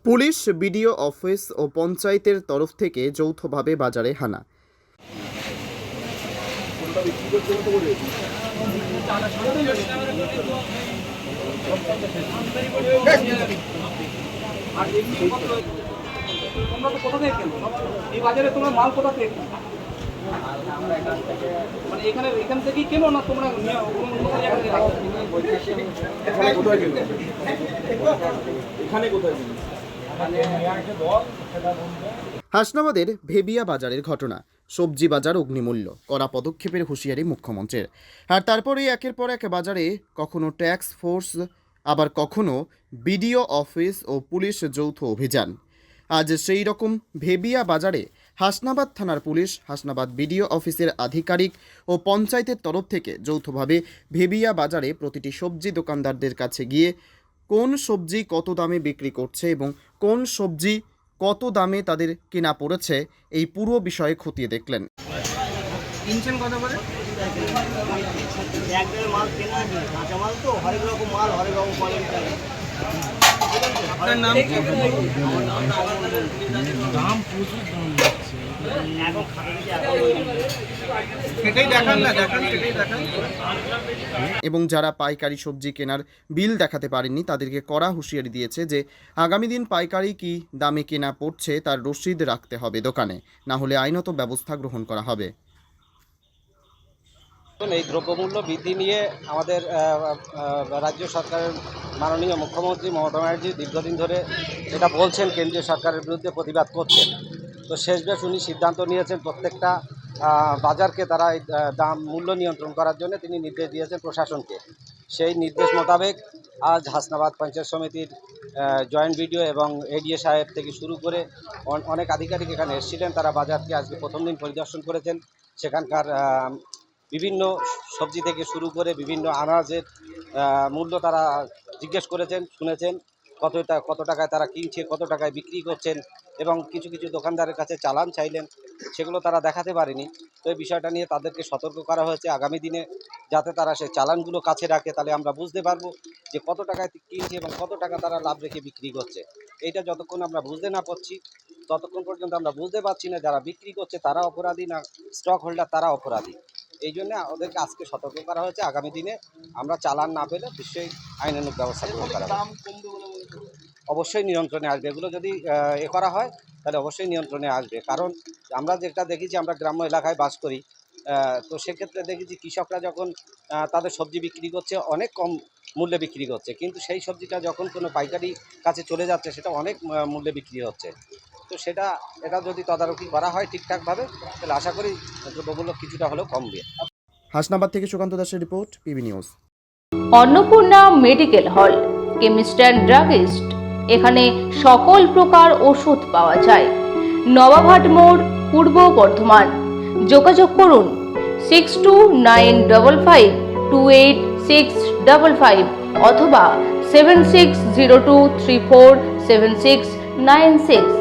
Police, BDO office ও পঞ্চায়েতের তরফ থেকে যৌথভাবে বাজারে হানা। তোমরা তো কোথা থেকে কেনো? এই বাজারে তোমরা মাল কোথা থেকে কেনো? মানে এখান থেকেই কেনো না তোমরা অন্য জায়গা থেকে রাখো? এখানে কোথায় কেনো? হাসনাবাদের ভেবিয়া বাজারের ঘটনা। সবজি বাজার অগ্নিমূল্য, কড়া পদক্ষেপের হুঁশিয়ারি মুখ্যমন্ত্রীর। আর তারপরেই একের পর এক বাজারে কখনো ট্যাক্স ফোর্স, আবার কখনো বিডিও অফিস ও পুলিশ যৌথ অভিযান। আজ সেই রকম ভেবিয়া বাজারে হাসনাবাদ থানার পুলিশ, হাসনাবাদ বিডিও অফিসের আধিকারিক ও পঞ্চায়েতের তরফ থেকে যৌথভাবে ভেবিয়া বাজারে প্রতিটি সবজি দোকানদারদের কাছে গিয়ে কোন সবজি কত দামে বিক্রি করছে এবং কোন সবজি কত দামে তাদের কেনা পড়েছে এই পুরো বিষয়ে খতিয়ে দেখলেন। কিনছেন কত করে? একদম মাল কেনা নেই, কাঁচা মাল তো হরেক রকম মাল, হরেক রকম কোয়ালিটি। আপনার নাম কি? দাম প্রচুর দাম যাচ্ছে এখন সেটাই দেখান না, দেখান সেটাই দেখান। এবং যারা পাইকারি সবজি কেনার বিল দেখাতে পারেননি তাদেরকে কড়া হুঁশিয়ারি দিয়েছে যে আগামী দিন পাইকারি কী দামে কেনা পড়ছে তার রসিদ রাখতে হবে দোকানে, না হলে আইনত ব্যবস্থা গ্রহণ করা হবে। এই দ্রব্যমূল্য বৃদ্ধি নিয়ে আমাদের রাজ্য সরকারের মাননীয় মুখ্যমন্ত্রী মমতা ব্যানার্জি দীর্ঘদিন ধরে এটা বলছেন, কেন্দ্রীয় সরকারের বিরুদ্ধে প্রতিবাদ করছেন। তো শেষমেশ উনি সিদ্ধান্ত নিয়েছেন প্রত্যেকটা বাজারকে তারা দাম মূল্য নিয়ন্ত্রণ করার জন্য তিনি নির্দেশ দিয়েছেন প্রশাসনকে। সেই নির্দেশ মোতাবেক আজ হাসনাবাদ পঞ্চায়েত সমিতির জয়েন্ট বিডিও এবং এডিএ সাহেব থেকে শুরু করে অনেক আধিকারিক এখানে এসেছিলেন। তারা বাজারকে আজকে প্রথম দিন পরিদর্শন করেছেন। সেখানকার বিভিন্ন সবজি থেকে শুরু করে বিভিন্ন আনাজের মূল্য তারা জিজ্ঞেস করেছেন, শুনেছেন কত টাকায় তারা কিনছে, কত টাকায় বিক্রি করছেন, এবং কিছু কিছু দোকানদারের কাছে চালান চাইলেন, সেগুলো তারা দেখাতে পারেনি। তো এই বিষয়টা নিয়ে তাদেরকে সতর্ক করা হয়েছে আগামী দিনে যাতে তারা সেই চালানগুলো কাছে রাখে, তাহলে আমরা বুঝতে পারবো যে কত টাকায় কিনছে এবং কত টাকা তারা লাভ রেখে বিক্রি করছে। এইটা যতক্ষণ আমরা বুঝতে না পারছি ততক্ষণ পর্যন্ত আমরা বুঝতে পারছি না যারা বিক্রি করছে তারা অপরাধী না স্টক হোল্ডার তারা অপরাধী। এই জন্য ওদেরকে আজকে সতর্ক করা হয়েছে। আগামী দিনে আমরা চালান না পেলে নিশ্চয়ই আইনানুগ ব্যবস্থা গ্রহণ করা হবে। অবশ্যই নিয়ন্ত্রণে আসবে, এগুলো যদি করা হয় তাহলে অবশ্যই নিয়ন্ত্রণে আসবে। কারণ আমরা যেটা দেখেছি, আমরা গ্রাম্য এলাকায় বাস করি, তো সেক্ষেত্রে দেখেছি কৃষকরা যখন তাদের সবজি বিক্রি করছে অনেক কম মূল্যে বিক্রি করছে, কিন্তু সেই সবজিটা যখন কোনো পাইকারি কাছে চলে যাচ্ছে সেটা অনেক মূল্যে বিক্রি হচ্ছে। তো এটা যদি তদারকি করা হয় ঠিকঠাকভাবে তাহলে আশা করি দ্রব্যমূল্য কিছুটা হলেও কমবে। হাসনাবাদ থেকে সুকান্ত দাসের report, PB news. Annapurna medical hall, chemist and druggist. এখানে সকল প্রকার ওষুধ পাওয়া যায়। নবাবহাট মোড়, পূর্ব বর্ধমান। যোগাযোগ করুন 6295528655 অথবা 7602347696।